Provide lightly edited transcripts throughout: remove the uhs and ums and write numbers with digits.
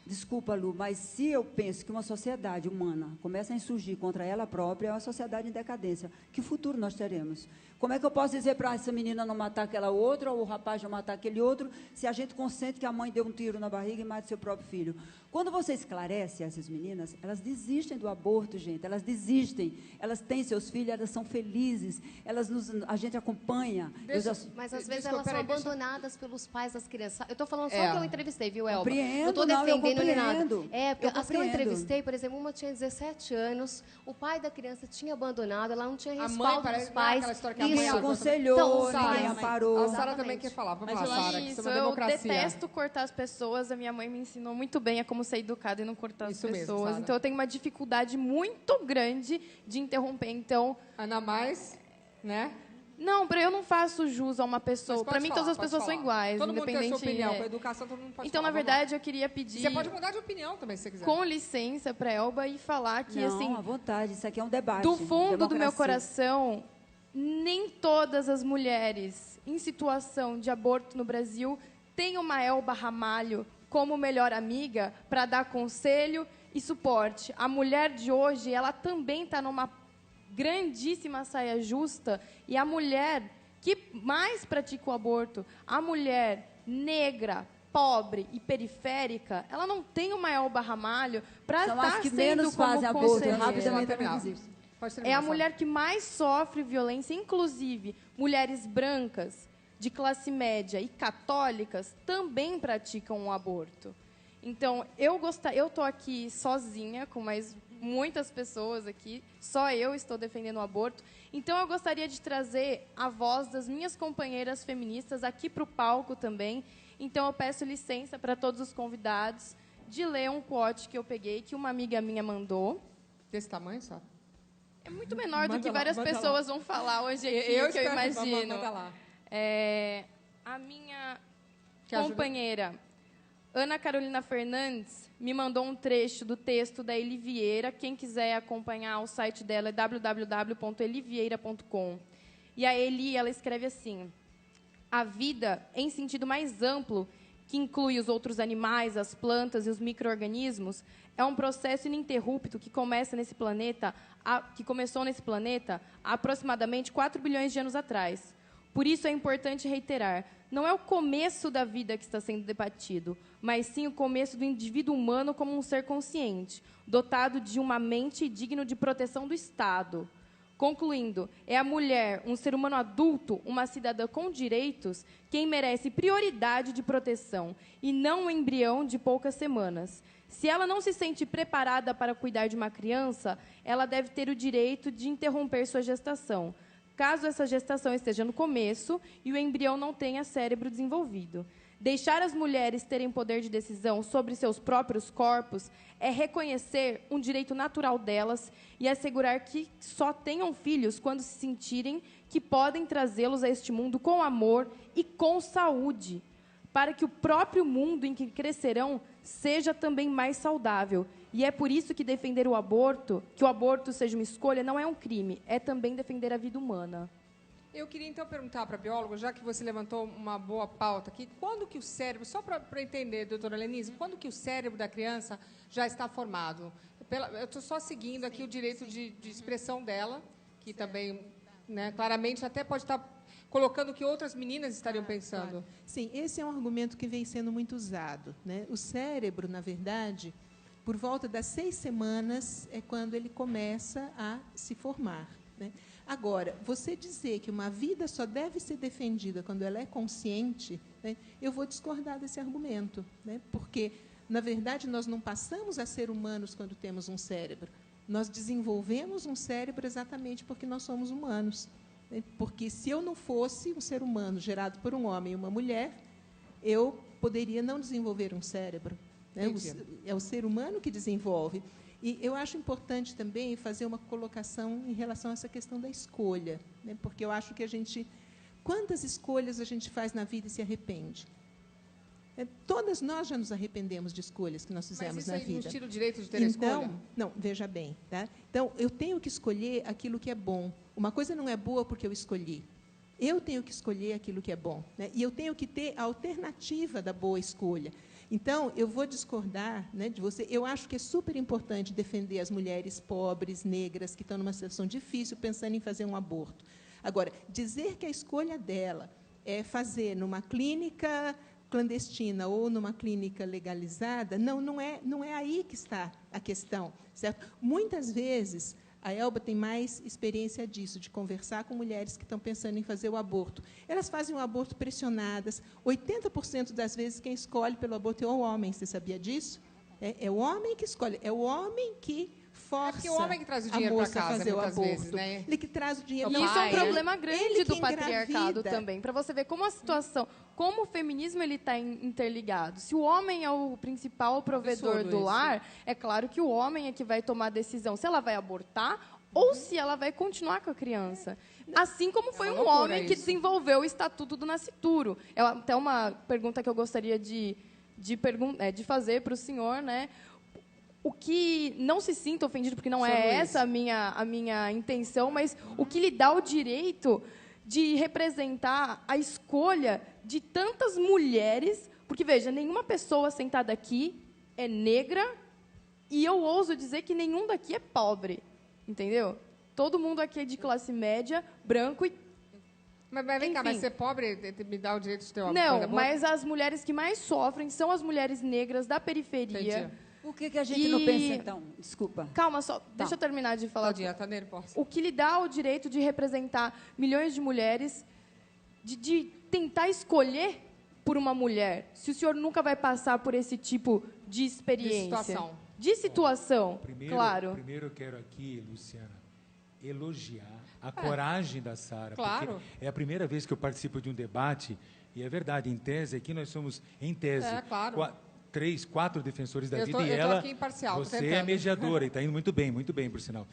Desculpa, Lu, mas se eu penso que uma sociedade humana começa a insurgir contra ela própria, é uma sociedade em decadência. Que futuro nós teremos? Como é que eu posso dizer para essa menina não matar aquela outra, ou o rapaz não matar aquele outro, se a gente consente que a mãe deu um tiro na barriga e mate seu próprio filho? Quando você esclarece essas meninas, elas desistem do aborto, gente, elas desistem, elas têm seus filhos, elas são felizes, a gente acompanha. Mas às vezes elas são abandonadas pelos pais das crianças. Eu estou falando só que eu entrevistei, viu, Elba? Compreendo, não estou defendendo nem nada. Porque as que eu entrevistei, por exemplo, uma tinha 17 anos, o pai da criança tinha abandonado, ela não tinha respaldo dos pais. A mãe aconselhou, ninguém amparou. A Sara também quer falar. Vamos lá, Sara, que isso é uma democracia. Eu detesto cortar as pessoas. A minha mãe me ensinou muito bem a como ser educada e não cortar as pessoas. Mesmo, então, eu tenho uma dificuldade muito grande de interromper. Então, ainda mais, né? Não, eu não faço jus a uma pessoa. Para mim, todas as pessoas são iguais. Todo mundo tem a sua opinião. Com a educação, todo mundo pode então, falar. Na verdade, eu queria pedir... Você pode mudar de opinião também, se você quiser. Com licença, para Elba, e falar que, não, à vontade. Isso aqui é um debate. Do fundo do meu coração, nem todas as mulheres em situação de aborto no Brasil têm uma Elba Ramalho como melhor amiga para dar conselho e suporte. A mulher de hoje, ela também está numa grandíssima saia justa, e a mulher que mais pratica o aborto, a mulher negra, pobre e periférica, ela não tem uma Elba Ramalho para estar que sendo menos como fazem aborto rapidamente. É a mulher que mais sofre violência, inclusive mulheres brancas, de classe média e católicas também praticam o aborto. Então, eu estou aqui sozinha, com mais muitas pessoas aqui, só eu estou defendendo o aborto. Então, eu gostaria de trazer a voz das minhas companheiras feministas aqui para o palco também. Então, eu peço licença para todos os convidados de ler um quote que eu peguei, que uma amiga minha mandou. Desse tamanho, só? É muito menor do que várias pessoas vão falar hoje aqui, que eu imagino. Manda lá. A minha companheira, Ana Carolina Fernandes, me mandou um trecho do texto da Eli Vieira. Quem quiser acompanhar, o site dela é www.elivieira.com. E a Eli, ela escreve assim: a vida, em sentido mais amplo, que inclui os outros animais, as plantas e os micro-organismos, é um processo ininterrupto que começou nesse planeta há aproximadamente 4 bilhões de anos atrás. Por isso é importante reiterar, não é o começo da vida que está sendo debatido, mas sim o começo do indivíduo humano como um ser consciente, dotado de uma mente digno de proteção do Estado. Concluindo, é a mulher, um ser humano adulto, uma cidadã com direitos, quem merece prioridade de proteção, e não um embrião de poucas semanas. Se ela não se sente preparada para cuidar de uma criança, ela deve ter o direito de interromper sua gestação, caso essa gestação esteja no começo e o embrião não tenha cérebro desenvolvido. Deixar as mulheres terem poder de decisão sobre seus próprios corpos é reconhecer um direito natural delas e assegurar que só tenham filhos quando se sentirem que podem trazê-los a este mundo com amor e com saúde, para que o próprio mundo em que crescerão seja também mais saudável. E é por isso que defender o aborto, que o aborto seja uma escolha, não é um crime, é também defender a vida humana. Eu queria, então, perguntar para a bióloga, já que você levantou uma boa pauta aqui, quando que o cérebro, só para entender, doutora Lenise, quando que o cérebro da criança já está formado? Eu estou só seguindo aqui o direito de expressão dela, que também, né, claramente, até pode estar colocando o que outras meninas estariam pensando. Claro. Sim, esse é um argumento que vem sendo muito usado, né? O cérebro, na verdade, por volta das 6 semanas é quando ele começa a se formar, né? Agora, você dizer que uma vida só deve ser defendida quando ela é consciente, né, eu vou discordar desse argumento, né? Porque, na verdade, nós não passamos a ser humanos quando temos um cérebro. Nós desenvolvemos um cérebro exatamente porque nós somos humanos, né? Porque se eu não fosse um ser humano gerado por um homem e uma mulher, eu poderia não desenvolver um cérebro, né? É o ser humano que desenvolve. E eu acho importante também fazer uma colocação em relação a essa questão da escolha, né? Porque eu acho que quantas escolhas a gente faz na vida e se arrepende? Todas nós já nos arrependemos de escolhas que nós fizemos na vida. Mas isso aí nos tira o direito de ter escolha? Não, veja bem, tá? Então, eu tenho que escolher aquilo que é bom. Uma coisa não é boa porque eu escolhi. Eu tenho que escolher aquilo que é bom, né? E eu tenho que ter a alternativa da boa escolha. Então, eu vou discordar, né, de você. Eu acho que é super importante defender as mulheres pobres, negras, que estão numa situação difícil, pensando em fazer um aborto. Agora, dizer que a escolha dela é fazer numa clínica clandestina ou numa clínica legalizada, não é aí que está a questão, certo? Muitas vezes, a Elba tem mais experiência disso, de conversar com mulheres que estão pensando em fazer o aborto. Elas fazem o aborto pressionadas. 80% das vezes, quem escolhe pelo aborto é o homem. Você sabia disso? É o homem que escolhe. É o homem que força o homem que traz o dinheiro para casa, fazer o muitas aborto. vezes, né? Ele que traz o dinheiro. E isso é um problema Ele grande do que patriarcado engravida. também, para você ver como a situação, como o feminismo ele está interligado. Se o homem é o principal provedor do lar, é claro que o homem é que vai tomar a decisão se ela vai abortar ou se ela vai continuar com a criança. Assim como foi um homem que desenvolveu o Estatuto do Nascituro. É até uma pergunta que eu gostaria de fazer para o senhor, né? O que, não se sinta ofendido, porque não é essa a minha intenção, mas o que lhe dá o direito de representar a escolha de tantas mulheres, porque, veja, nenhuma pessoa sentada aqui é negra e eu ouso dizer que nenhum daqui é pobre, entendeu? Todo mundo aqui é de classe média, branco e... Mas vem cá, mas ser pobre me dá o direito de ter uma Não, mas as mulheres que mais sofrem são as mulheres negras da periferia. Entendi. Por que a gente não pensa, então? Desculpa. Calma só, deixa eu terminar de falar. O que lhe dá o direito de representar milhões de mulheres, de tentar escolher por uma mulher, se o senhor nunca vai passar por esse tipo de experiência? De situação, claro. Primeiro eu quero aqui, Luciana, elogiar a coragem da Sara. Claro. Porque é a primeira vez que eu participo de um debate, e é verdade, em tese, aqui nós somos, em tese... claro. 3, 4 defensores da vida, e ela, aqui imparcial, você é mediadora, e está indo muito bem, por sinal.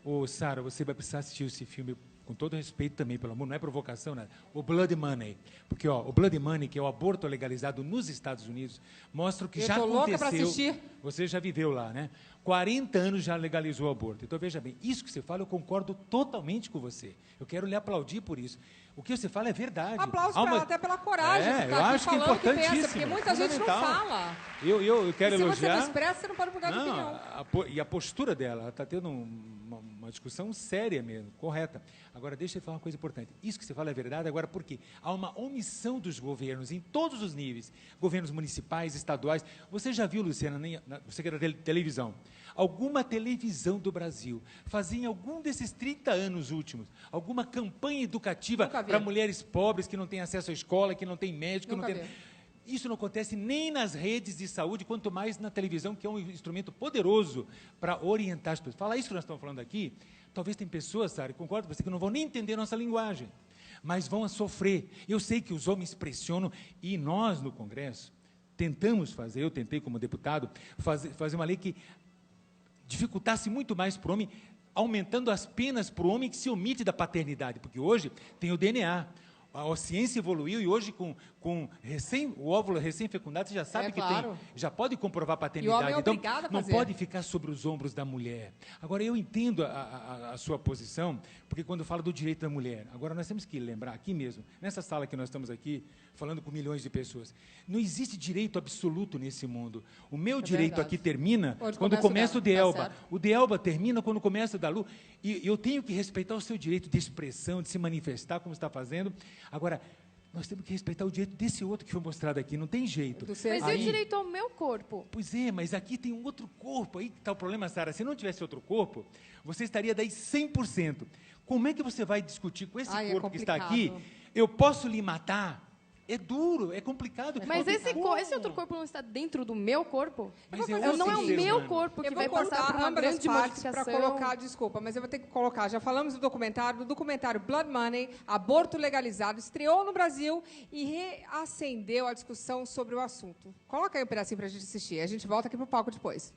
Ô, Sara, você vai precisar assistir esse filme, com todo respeito também, pelo amor, não é provocação, nada. O Blood Money. Porque, o Blood Money, que é o aborto legalizado nos Estados Unidos, mostra o que já aconteceu. Louca para assistir. Você já viveu lá, né? 40 anos já legalizou o aborto. Então, veja bem, isso que você fala, eu concordo totalmente com você. Eu quero lhe aplaudir por isso. O que você fala é verdade. Aplausos para ela, até pela coragem de eu acho que é importantíssimo. Porque muita gente não fala. Eu quero elogiar. Se você não expressa, você não pode mudar de opinião. E a postura dela, ela está tendo uma discussão séria mesmo, correta. Agora, deixa eu falar uma coisa importante. Isso que você fala é verdade, agora por quê? Há uma omissão dos governos em todos os níveis, governos municipais, estaduais. Você já viu, Luciana, você que é da televisão, alguma televisão do Brasil fazia em algum desses 30 anos últimos alguma campanha educativa para mulheres pobres que não têm acesso à escola, que não têm médico, Isso não acontece nem nas redes de saúde, quanto mais na televisão, que é um instrumento poderoso para orientar as pessoas. Falar isso que nós estamos falando aqui, talvez tem pessoas, Sara, concordo com você, que não vão nem entender nossa linguagem, mas vão a sofrer. Eu sei que os homens pressionam, e nós, no Congresso, tentamos fazer, eu tentei como deputado, fazer uma lei que dificultasse muito mais para o homem, aumentando as penas para o homem que se omite da paternidade, porque hoje tem o DNA. A ciência evoluiu e hoje, com o óvulo recém-fecundado, você já sabe que já pode comprovar a paternidade. E o homem é obrigado a fazer. Não pode ficar sobre os ombros da mulher. Agora, eu entendo a sua posição, porque quando eu falo do direito da mulher, agora nós temos que lembrar, aqui mesmo, nessa sala que nós estamos aqui, falando com milhões de pessoas, não existe direito absoluto nesse mundo. O meu direito aqui termina quando começa o de Elba. O de Elba termina quando começa o da Lu. E eu tenho que respeitar o seu direito de expressão, de se manifestar como está fazendo. Agora, nós temos que respeitar o direito desse outro que foi mostrado aqui, não tem jeito. Mas e o direito ao meu corpo? Pois é, mas aqui tem um outro corpo, aí que está o problema, Sara. Se não tivesse outro corpo, você estaria daí 100%. Como é que você vai discutir com esse corpo que está aqui? Eu posso lhe matar? É duro, é complicado. Mas esse outro corpo não está dentro do meu corpo? Mas não é o meu corpo que vai passar por uma grande modificação. Para colocar, desculpa, mas eu vou ter que colocar. Já falamos do documentário Blood Money, aborto legalizado, estreou no Brasil e reacendeu a discussão sobre o assunto. Coloca aí um pedacinho para a gente assistir. A gente volta aqui para o palco depois.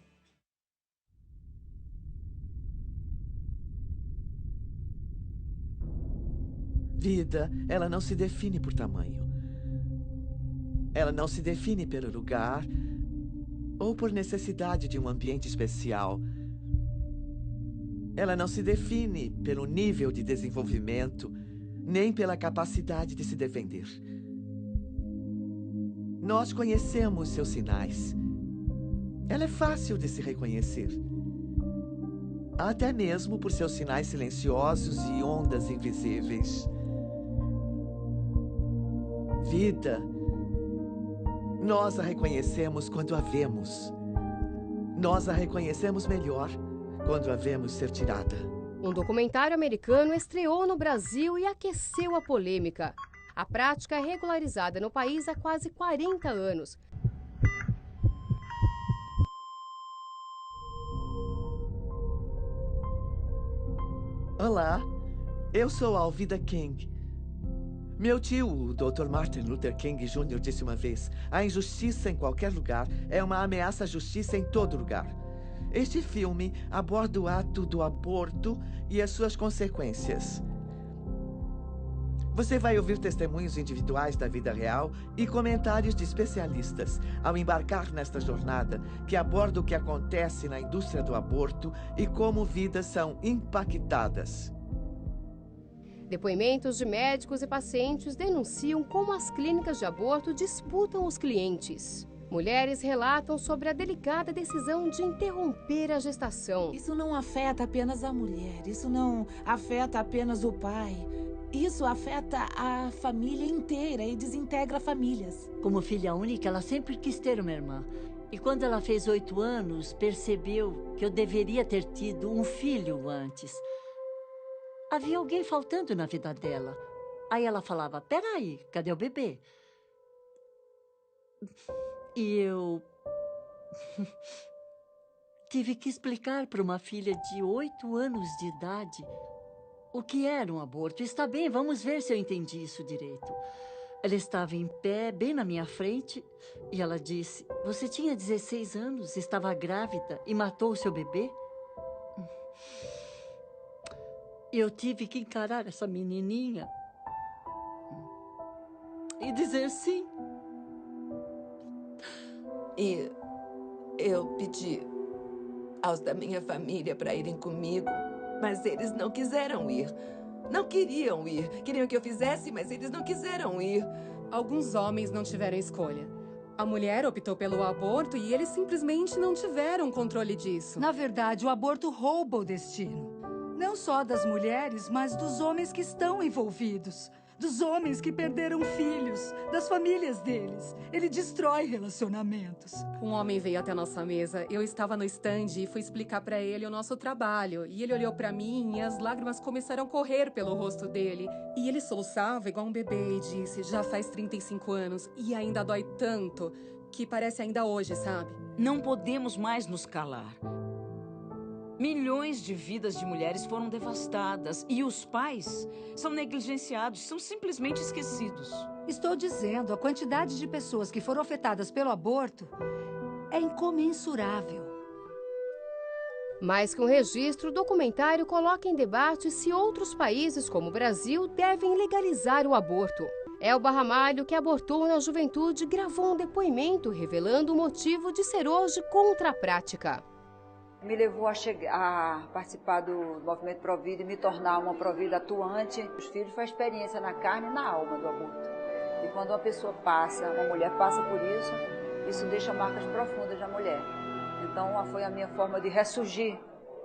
Vida, ela não se define por tamanho. Ela não se define pelo lugar ou por necessidade de um ambiente especial. Ela não se define pelo nível de desenvolvimento, nem pela capacidade de se defender. Nós conhecemos seus sinais. Ela é fácil de se reconhecer. Até mesmo por seus sinais silenciosos e ondas invisíveis. Vida. Nós a reconhecemos quando a vemos. Nós a reconhecemos melhor quando a vemos ser tirada. Um documentário americano estreou no Brasil e aqueceu a polêmica. A prática é regularizada no país há quase 40 anos. Olá, eu sou Alvida King. Meu tio, o Dr. Martin Luther King Jr., disse uma vez: a injustiça em qualquer lugar é uma ameaça à justiça em todo lugar. Este filme aborda o ato do aborto e as suas consequências. Você vai ouvir testemunhos individuais da vida real e comentários de especialistas ao embarcar nesta jornada que aborda o que acontece na indústria do aborto e como vidas são impactadas. Depoimentos de médicos e pacientes denunciam como as clínicas de aborto disputam os clientes. Mulheres relatam sobre a delicada decisão de interromper a gestação. Isso não afeta apenas a mulher, isso não afeta apenas o pai. Isso afeta a família inteira e desintegra famílias. Como filha única, ela sempre quis ter uma irmã. E quando ela fez 8 anos, percebeu que eu deveria ter tido um filho antes. Havia alguém faltando na vida dela. Aí ela falava: peraí, cadê o bebê? E eu tive que explicar para uma filha de 8 anos de idade o que era um aborto. Está bem, vamos ver se eu entendi isso direito. Ela estava em pé, bem na minha frente, e ela disse: você tinha 16 anos, estava grávida e matou o seu bebê? E eu tive que encarar essa menininha e dizer sim. E eu pedi aos da minha família para irem comigo, mas eles não quiseram ir. Não queriam ir. Queriam que eu fizesse, mas eles não quiseram ir. Alguns homens não tiveram escolha. A mulher optou pelo aborto e eles simplesmente não tiveram controle disso. Na verdade, o aborto rouba o destino. Não só das mulheres, mas dos homens que estão envolvidos. Dos homens que perderam filhos, das famílias deles. Ele destrói relacionamentos. Um homem veio até a nossa mesa. Eu estava no stand e fui explicar para ele o nosso trabalho. E ele olhou para mim e as lágrimas começaram a correr pelo rosto dele. E ele soluçava igual um bebê e disse: já faz 35 anos e ainda dói tanto que parece ainda hoje, sabe? Não podemos mais nos calar. Milhões de vidas de mulheres foram devastadas e os pais são negligenciados, são simplesmente esquecidos. Estou dizendo, a quantidade de pessoas que foram afetadas pelo aborto é incomensurável. Mais que um registro, o documentário coloca em debate se outros países, como o Brasil, devem legalizar o aborto. Elba Ramalho, que abortou na juventude, gravou um depoimento revelando o motivo de ser hoje contra a prática. Me levou a participar do movimento Provida e me tornar uma Provida atuante. Os filhos foi a experiência na carne e na alma do aborto. E quando uma pessoa passa, uma mulher passa por isso deixa marcas profundas na mulher. Então foi a minha forma de ressurgir,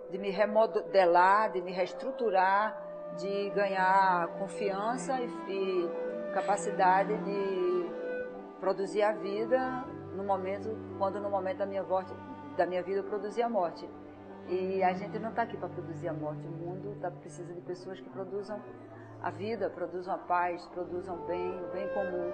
de me remodelar, de me reestruturar, de ganhar confiança e capacidade de produzir a vida quando no momento da minha vida eu produzia a morte. E a gente não está aqui para produzir a morte. O mundo precisa de pessoas que produzam a vida, produzam a paz, produzam o bem comum.